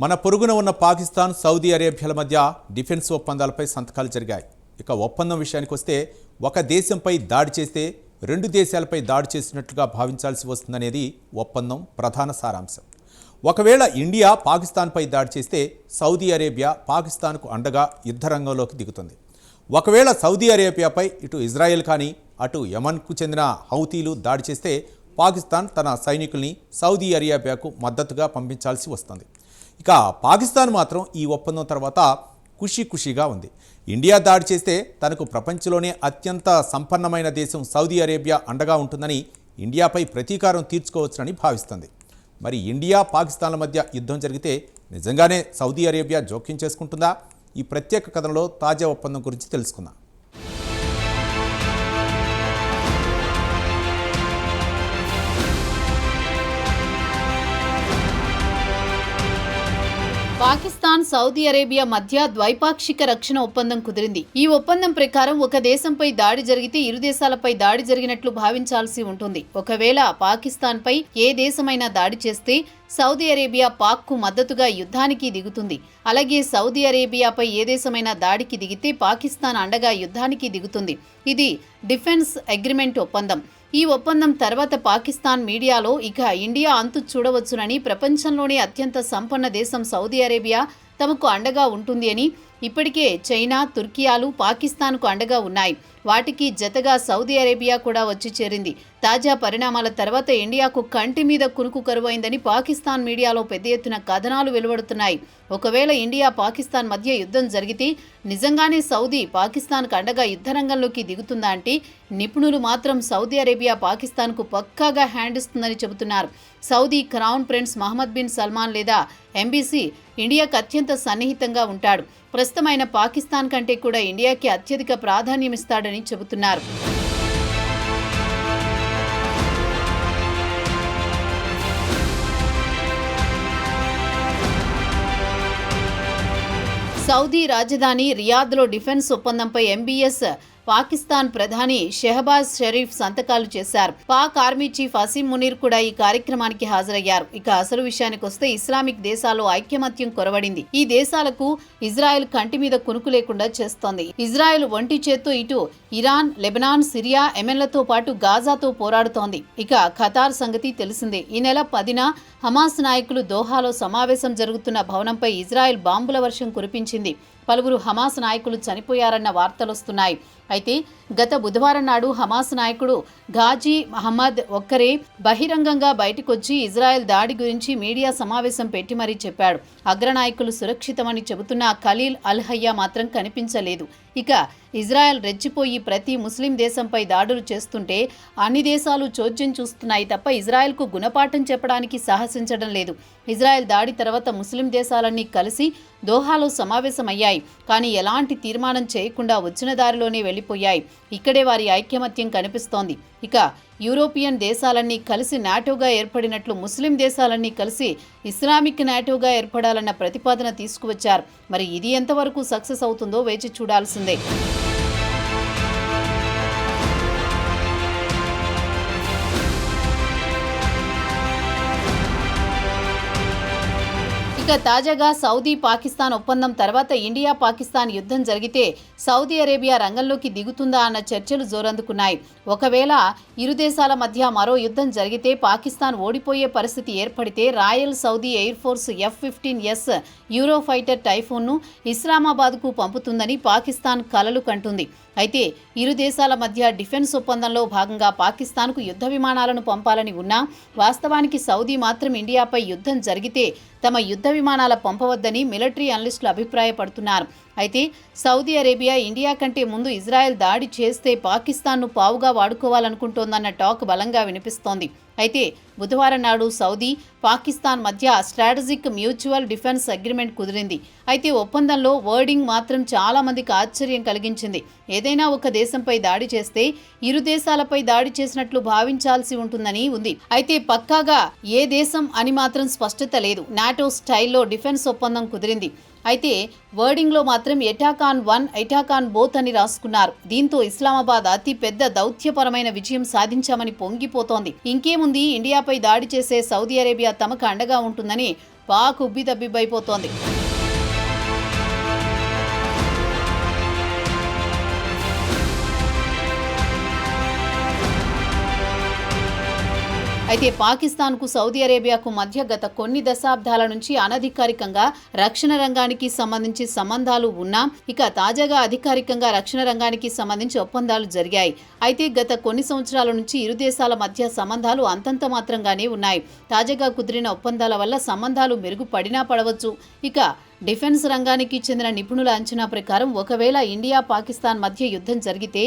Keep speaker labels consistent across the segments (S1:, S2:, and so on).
S1: మన పొరుగున ఉన్న పాకిస్తాన్, సౌదీ అరేబియాల మధ్య డిఫెన్స్ ఒప్పందాలపై సంతకాలు జరిగాయి. ఇక ఒప్పందం విషయానికి వస్తే ఒక దేశంపై దాడి చేస్తే రెండు దేశాలపై దాడి చేసినట్లుగా భావించాల్సి వస్తుందనేది ఒప్పందం ప్రధాన సారాంశం. ఒకవేళ ఇండియా పాకిస్తాన్పై దాడి చేస్తే సౌదీ అరేబియా పాకిస్తాన్కు అండగా యుద్ధ రంగంలోకి దిగుతుంది. ఒకవేళ సౌదీ అరేబియాపై ఇటు ఇజ్రాయెల్ కానీ అటు యమన్కు చెందిన హౌతీలు దాడి చేస్తే పాకిస్తాన్ తన సైనికుల్ని సౌదీ అరేబియాకు మద్దతుగా పంపించాల్సి వస్తుంది. ఇక పాకిస్తాన్ మాత్రం ఈ ఒప్పందం తర్వాత ఖుషీగా ఉంది. ఇండియా దాడి చేస్తే తనకు ప్రపంచంలోనే అత్యంత సంపన్నమైన దేశం సౌదీ అరేబియా అండగా ఉంటుందని ఇండియాపై ప్రతీకారం తీర్చుకోవచ్చునని భావిస్తుంది. మరి ఇండియా పాకిస్తాన్ల మధ్య యుద్ధం జరిగితే నిజంగానే సౌదీ అరేబియా జోక్యం చేసుకుంటుందా? ఈ ప్రత్యేక కథనంలో తాజా ఒప్పందం గురించి తెలుసుకుందాం.
S2: పాకిస్తాన్, సౌదీ అరేబియా మధ్య ద్వైపాక్షిక రక్షణ ఒప్పందం కుదిరింది. ఈ ఒప్పందం ప్రకారం ఒక దేశంపై దాడి జరిగితే ఇరు దేశాలపై దాడి జరిగినట్లు భావించాల్సి ఉంటుంది. ఒకవేళ పాకిస్తాన్పై ఏ దేశమైనా దాడి చేస్తే సౌదీ అరేబియా పాక్కు మద్దతుగా యుద్ధానికి దిగుతుంది. అలాగే సౌదీ అరేబియాపై ఏ దేశమైనా దాడికి దిగితే పాకిస్తాన్ అండగా యుద్ధానికి దిగుతుంది. ఇది డిఫెన్స్ అగ్రిమెంట్ ఒప్పందం. ఈ ఒప్పందం తర్వాత పాకిస్తాన్ మీడియాలో ఇక ఇండియా అంతు చూడవచ్చునని, ప్రపంచంలోనే అత్యంత సంపన్న దేశం సౌదీ అరేబియా తమకు అండగా ఉంటుంది అని, ఇప్పటికే చైనా, తుర్కియాలు పాకిస్తాన్కు అండగా ఉన్నాయి. వాటికి జతగా సౌదీ అరేబియా కూడా వచ్చి చేరింది. తాజా పరిణామాల తర్వాత ఇండియాకు కంటి మీద కునుకు కరువైందని పాకిస్తాన్ మీడియాలో పెద్ద ఎత్తున కథనాలు వెలువడుతున్నాయి. ఒకవేళ ఇండియా పాకిస్తాన్ మధ్య యుద్ధం జరిగితే నిజంగానే సౌదీ పాకిస్తాన్కు అండగా యుద్ధరంగంలోకి దిగుతుందా అంటే నిపుణులు మాత్రం సౌదీ అరేబియా పాకిస్తాన్కు పక్కాగా హ్యాండ్ ఇస్తుందని చెబుతున్నారు. Saudi crown prince Mohammed bin Salman లేదా ఎంబీసీ ఇండియాకు అత్యంత సన్నిహితంగా ఉంటాడు. ప్రస్తుతమైన పాకిస్తాన్ కంటే కూడా ఇండియాకి అత్యధిక ప్రాధాన్యమిస్తాడని చెబుతున్నారు. సౌదీ రాజధాని రియాద్లో డిఫెన్స్ ఒప్పందంపై ఎంబీఎస్ పాకిస్తాన్ ప్రధాని షెహబాజ్ షరీఫ్ సంతకాలు చేశారు. పాక్ ఆర్మీ చీఫ్ అసీం మునీర్ కూడా ఈ కార్యక్రమానికి హాజరయ్యారు. ఇక అసలు విషయానికి వస్తే ఇస్లామిక్ దేశాల్లో ఐక్యమత్యం కొరవడింది. ఈ దేశాలకు ఇజ్రాయెల్ కంటి మీద కునుకు లేకుండా చేస్తోంది. ఇజ్రాయెల్ ఒంటి చేత్తో ఇటు ఇరాన్, లెబనాన్, సిరియా, యెమెన్లతో పాటు గాజాతో పోరాడుతోంది. ఇక ఖతార్ సంగతి తెలిసిందే. ఈ నెల 10న హమాస్ నాయకులు దోహాలో సమావేశం జరుగుతున్న భవనంపై ఇజ్రాయెల్ బాంబుల వర్షం కురిపించింది. పలువురు హమాస్ నాయకులు చనిపోయారన్న వార్తలొస్తున్నాయి. అయితే గత బుధవారం నాడు హమాస్ నాయకుడు ఘాజీ మహమ్మద్ ఒక్కరే బహిరంగంగా బయటకొచ్చి ఇజ్రాయెల్ దాడి గురించి మీడియా సమావేశం పెట్టి మరీ చెప్పాడు. అగ్రనాయకులు సురక్షితమని చెబుతున్న ఖలీల్ అల్ హయ్యా మాత్రం కనిపించలేదు. ఇక ఇజ్రాయెల్ రెచ్చిపోయి ప్రతి ముస్లిం దేశంపై దాడులు చేస్తుంటే అన్ని దేశాలు చోద్యం చూస్తున్నాయి తప్ప ఇజ్రాయెల్కు గుణపాఠం చెప్పడానికి సాహసించడం లేదు. ఇజ్రాయెల్ దాడి తర్వాత ముస్లిం దేశాలన్నీ కలిసి దోహాలో సమావేశమయ్యాయి. కానీ ఎలాంటి తీర్మానం చేయకుండా వచ్చిన దారిలోనే వెళ్లిపోయాయి. ఇక్కడే వారి ఐక్యమత్యం కనిపిస్తోంది. ఇక యూరోపియన్ దేశాలన్నీ కలిసి నాటోగా ఏర్పడినట్లు ముస్లిం దేశాలన్నీ కలిసి ఇస్లామిక్ నాటోగా ఏర్పడాలన్న ప్రతిపాదన తీసుకువచ్చారు. మరి ఇది ఎంతవరకు సక్సెస్ అవుతుందో వేచి చూడాల్సిందే. ఇక తాజాగా సౌదీ పాకిస్తాన్ ఒప్పందం తర్వాత ఇండియా పాకిస్తాన్ యుద్ధం జరిగితే సౌదీ అరేబియా రంగంలోకి దిగుతుందా అన్న చర్చలు జోరందుకున్నాయి. ఒకవేళ ఇరు దేశాల మధ్య మరో యుద్ధం జరిగితే పాకిస్తాన్ ఓడిపోయే పరిస్థితి ఏర్పడితే Royal Saudi Air Force F-15S Eurofighter టైఫూన్ను ఇస్లామాబాద్కు పంపుతుందని పాకిస్తాన్ కలలు కంటుంది. అయితే ఇరు దేశాల మధ్య డిఫెన్స్ ఒప్పందంలో భాగంగా పాకిస్తాన్కు యుద్ధ విమానాలను పంపాలని ఉన్నా వాస్తవానికి సౌదీ మాత్రం ఇండియాపై యుద్ధం జరిగితే తమ యుద్ధ విమానాల పంపవద్దని మిలిటరీ అనలిస్టులు అభిప్రాయపడుతున్నారు. అయితే సౌదీ అరేబియా ఇండియా కంటే ముందు ఇజ్రాయెల్ దాడి చేస్తే పాకిస్తాన్ను పావుగా వాడుకోవాలనుకుంటోందన్న టాక్ బలంగా వినిపిస్తోంది. అయితే బుధవారం నాడు సౌదీ, పాకిస్తాన్ మధ్య స్ట్రాటజిక్ మ్యూచువల్ డిఫెన్స్ అగ్రిమెంట్ కుదిరింది. అయితే ఒప్పందంలో వర్డింగ్ మాత్రం చాలా మందికి ఆశ్చర్యం కలిగించింది. ఏదైనా ఒక దేశంపై దాడి చేస్తే ఇరు దేశాలపై దాడి చేసినట్లు భావించాల్సి ఉంటుందని ఉంది. అయితే పక్కాగా ఏ దేశం అని మాత్రం స్పష్టత లేదు. నాటో స్టైల్లో డిఫెన్స్ ఒప్పందం కుదిరింది. అయితే వర్డింగ్లో మాత్రం attack on one, attack on both అని రాసుకున్నారు. దీంతో ఇస్లామాబాద్ అతి పెద్ద దౌత్యపరమైన విజయం సాధించామని పొంగిపోతోంది. ఇంకేముంది, ఇండియాపై దాడి చేసే సౌదీ అరేబియా తమకు అండగా ఉంటుందని పాక్ ఉబ్బితబ్బిబ్బైపోతోంది. అయితే పాకిస్తాన్కు సౌదీ అరేబియాకు మధ్య గత కొన్ని దశాబ్దాల నుంచి అనధికారికంగా రక్షణ రంగానికి సంబంధించి సంబంధాలు ఉన్నా ఇక తాజాగా అధికారికంగా రక్షణ రంగానికి సంబంధించి ఒప్పందాలు జరిగాయి. అయితే గత కొన్ని సంవత్సరాల నుంచి ఇరు దేశాల మధ్య సంబంధాలు అంతంత మాత్రంగానే ఉన్నాయి. తాజాగా కుదిరిన ఒప్పందాల వల్ల సంబంధాలు మెరుగుపడినా పడవచ్చు. ఇక డిఫెన్స్ రంగానికి చెందిన నిపుణుల అంచనా ప్రకారం ఒకవేళ ఇండియా పాకిస్తాన్ మధ్య యుద్ధం జరిగితే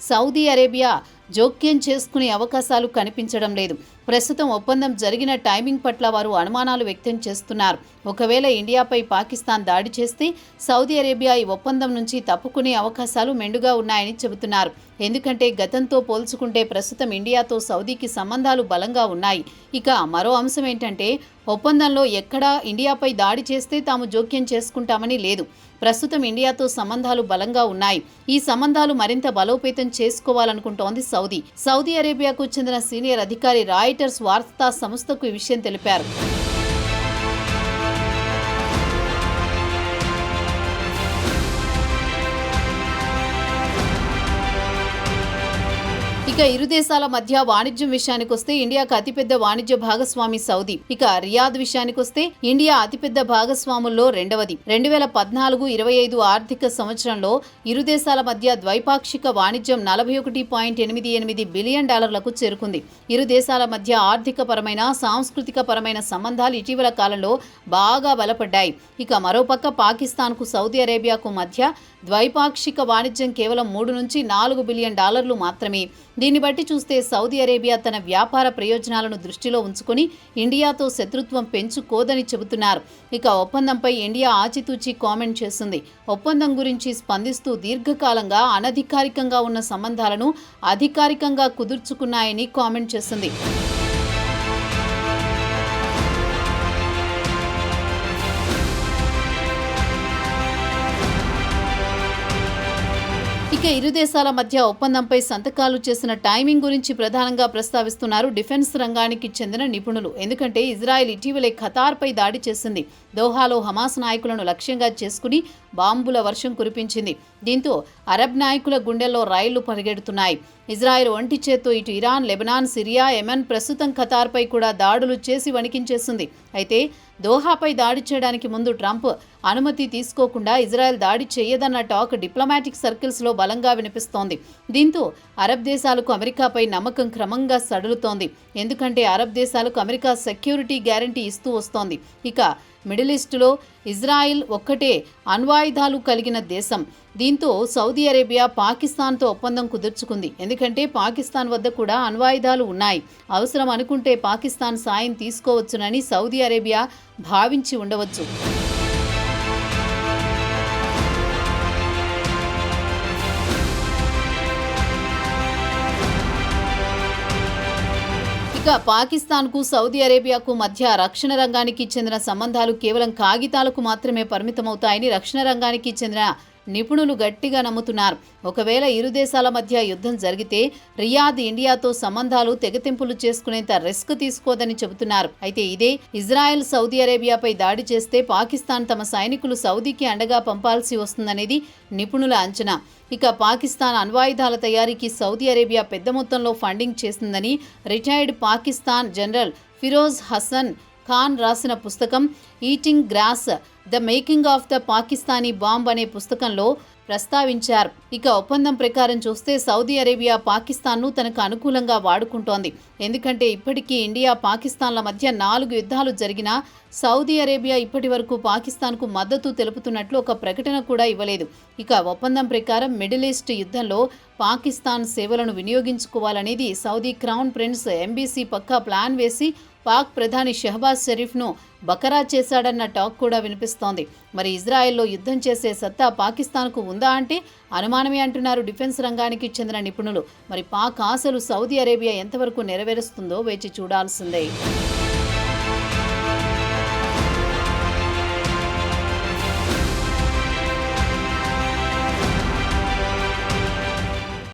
S2: సౌదీ అరేబియా జోక్యం చేసుకునే అవకాశాలు కనిపించడం లేదు. ప్రస్తుతం ఒప్పందం జరిగిన టైమింగ్ పట్ల వారు అనుమానాలు వ్యక్తం చేస్తున్నారు. ఒకవేళ ఇండియాపై పాకిస్తాన్ దాడి చేస్తే సౌదీ అరేబియా ఈ ఒప్పందం నుంచి తప్పుకునే అవకాశాలు మెండుగా ఉన్నాయని చెబుతున్నారు. ఎందుకంటే గతంతో పోల్చుకుంటే ప్రస్తుతం ఇండియాతో సౌదీకి సంబంధాలు బలంగా ఉన్నాయి. ఇక మరో అంశం ఏంటంటే ఒప్పందంలో ఎక్కడా ఇండియాపై దాడి చేస్తే తాము జోక్యం చేసుకుంటామని లేదు. ప్రస్తుతం ఇండియాతో సంబంధాలు బలంగా ఉన్నాయి. ఈ సంబంధాలు మరింత బలోపేతం చేసుకోవాలనుకుంటోంది సౌదీ. సౌదీ అరేబియాకు చెందిన సీనియర్ అధికారి రాయిటర్స్ వార్తా సంస్థకు ఈ విషయం తెలిపారు. ఇక ఇరు దేశాల మధ్య వాణిజ్యం విషయానికి వస్తే ఇండియాకు అతిపెద్ద వాణిజ్య భాగస్వామి సౌదీ. ఇక రియాద్ విషయానికి వస్తే ఇండియా అతిపెద్ద భాగస్వాముల్లో రెండవది. 2014-25 ఆర్థిక సంవత్సరంలో ఇరు దేశాల మధ్య ద్వైపాక్షిక వాణిజ్యం $41.88 బిలియన్ చేరుకుంది. ఇరు దేశాల మధ్య ఆర్థిక పరమైన సాంస్కృతిక పరమైన సంబంధాలు ఇటీవల కాలంలో బాగా బలపడ్డాయి. ఇక మరోపక్క పాకిస్తాన్కు సౌదీ అరేబియాకు మధ్య ద్వైపాక్షిక వాణిజ్యం కేవలం $3-4 బిలియన్ మాత్రమే. దీన్ని బట్టి చూస్తే సౌదీ అరేబియా తన వ్యాపార ప్రయోజనాలను దృష్టిలో ఉంచుకొని ఇండియాతో శత్రుత్వం పెంచుకోదని చెబుతున్నారు. ఇక ఒప్పందంపై ఇండియా ఆచితూచి కామెంట్ చేసింది. ఒప్పందం గురించి స్పందిస్తూ దీర్ఘకాలంగా అనధికారికంగా ఉన్న సంబంధాలను అధికారికంగా కుదుర్చుకున్నాయని కామెంట్ చేసింది. ఇక ఇరు దేశాల మధ్య ఒప్పందంపై సంతకాలు చేసిన టైమింగ్ గురించి ప్రధానంగా ప్రస్తావిస్తున్నారు డిఫెన్స్ రంగానికి చెందిన నిపుణులు. ఎందుకంటే ఇజ్రాయెల్ ఇటీవలే ఖతార్పై దాడి చేసింది. దోహాలో హమాస్ నాయకులను లక్ష్యంగా చేసుకుని బాంబుల వర్షం కురిపించింది. దీంతో అరబ్ నాయకుల గుండెల్లో రైళ్లు పరిగెడుతున్నాయి. ఇజ్రాయెల్ ఒంటి చేత్తో ఇటు ఇరాన్, లెబనాన్, సిరియా, యెమెన్, ప్రస్తుతం ఖతార్పై కూడా దాడులు చేసి వణికించేసింది. అయితే దోహాపై దాడి చేయడానికి ముందు ట్రంప్ అనుమతి తీసుకోకుండా ఇజ్రాయెల్ దాడి చేయదన్న టాక్ డిప్లొమాటిక్ సర్కిల్స్లో బలంగా వినిపిస్తోంది. దీంతో అరబ్ దేశాలకు అమెరికాపై నమ్మకం క్రమంగా సడలుతోంది. ఎందుకంటే అరబ్ దేశాలకు అమెరికా సెక్యూరిటీ గ్యారంటీ ఇస్తూ వస్తోంది. ఇక మిడిల్ ఈస్టులో ఇజ్రాయిల్ ఒక్కటే అణ్వాయుధాలు కలిగిన దేశం. దీంతో సౌదీ అరేబియా పాకిస్తాన్తో ఒప్పందం కుదుర్చుకుంది. ఎందుకంటే పాకిస్తాన్ వద్ద కూడా అణ్వాయుధాలు ఉన్నాయి. అవసరం అనుకుంటే పాకిస్తాన్ సాయం తీసుకోవచ్చునని సౌదీ అరేబియా భావించి ఉండవచ్చు. ఇక పాకిస్తాన్కు సౌదీ అరేబియాకు మధ్య రక్షణ రంగానికి చెందిన సంబంధాలు కేవలం కాగితాలకు మాత్రమే పరిమితమవుతాయని రక్షణ రంగానికి చెందిన నిపుణులు గట్టిగా నమ్ముతున్నారు. ఒకవేళ ఇరు దేశాల మధ్య యుద్ధం జరిగితే రియాద్ ఇండియాతో సంబంధాలు తెగతింపులు చేసుకునేంత రిస్క్ తీసుకోదని చెబుతున్నారు. అయితే ఇదే ఇజ్రాయెల్ సౌదీ అరేబియాపై దాడి చేస్తే పాకిస్తాన్ తమ సైనికులు సౌదీకి అండగా పంపాల్సి వస్తుందనేది నిపుణుల అంచనా. ఇక పాకిస్తాన్ అణ్వాయుధాల తయారీకి సౌదీ అరేబియా పెద్ద మొత్తంలో ఫండింగ్ చేసిందని రిటైర్డ్ పాకిస్తాన్ జనరల్ ఫిరోజ్ హసన్ ఖాన్ రాసిన పుస్తకం eating grass the making of the Pakistani bomb అనే పుస్తకంలో ప్రస్తావించారు. ఇక ఒప్పందం ప్రకారం చూస్తే సౌదీ అరేబియా పాకిస్తాన్ను తనకు అనుకూలంగా వాడుకుంటోంది. ఎందుకంటే ఇప్పటికీ ఇండియా పాకిస్తాన్ల మధ్య 4 యుద్ధాలు జరిగినా సౌదీ అరేబియా ఇప్పటి వరకు పాకిస్తాన్కు మద్దతు తెలుపుతున్నట్లు ఒక ప్రకటన కూడా ఇవ్వలేదు. ఇక ఒప్పందం ప్రకారం మిడిల్ ఈస్ట్ యుద్ధంలో పాకిస్తాన్ సేవలను వినియోగించుకోవాలనేది సౌదీ క్రౌన్ ప్రిన్స్ ఎంబీసీ పక్కా ప్లాన్ వేసి పాక్ ప్రధాని షెహబాజ్ షరీఫ్ను బకరా చేశాడన్న టాక్ కూడా వినిపిస్తోంది. మరి ఇజ్రాయెల్లో యుద్ధం చేసే సత్తా పాకిస్తాన్కు ఉందా అంటే అనుమానమే అంటున్నారు డిఫెన్స్ రంగానికి చెందిన నిపుణులు. మరి పాక్ ఆశలు సౌదీ అరేబియా ఎంతవరకు నెరవేరుస్తుందో వేచి చూడాల్సిందే.